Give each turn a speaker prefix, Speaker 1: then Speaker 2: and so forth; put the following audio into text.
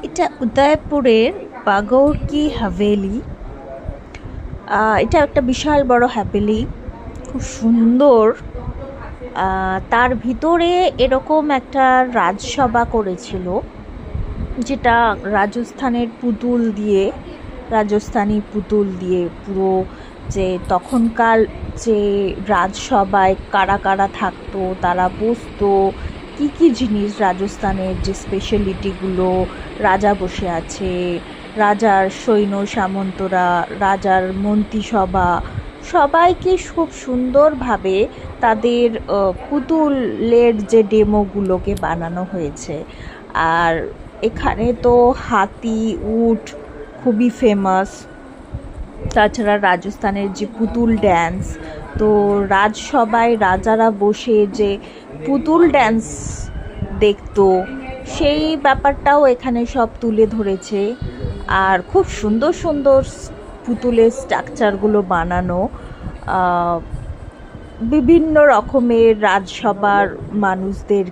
Speaker 1: এটা উদয়পুরের বাগৌর কি হাভেলি। এটা একটা বিশাল বড় হাভেলি, খুব সুন্দর। তার ভিতরে এরকম একটা রাজসভা করেছিল, যেটা রাজস্থানী পুতুল দিয়ে পুরো, যে তখনকার যে রাজসভায় কারা কারা থাকতো, তারা বসতো, কি কি জিনিস রাজস্থানের যে স্পেশালিটিগুলো, রাজা বসে আছে, রাজার সৈন্য সামন্তরা, রাজার মন্ত্রিসভা, সবাইকে খুব সুন্দরভাবে তাদের পুতুলের যে ডেমোগুলোকে বানানো হয়েছে। আর এখানে তো হাতি, উট খুবই ফেমাস। তাছাড়া রাজস্থানের যে পুতুল ড্যান্স, তো রাজসভায় রাজারা বসে যে পুতুল ড্যান্স দেখতো, সেই ব্যাপারটাও এখানে সব তুলে ধরেছে। আর খুব সুন্দর সুন্দর পুতুলের স্ট্রাকচারগুলো বানানো, বিভিন্ন রকমের রাজসভার মানুষদের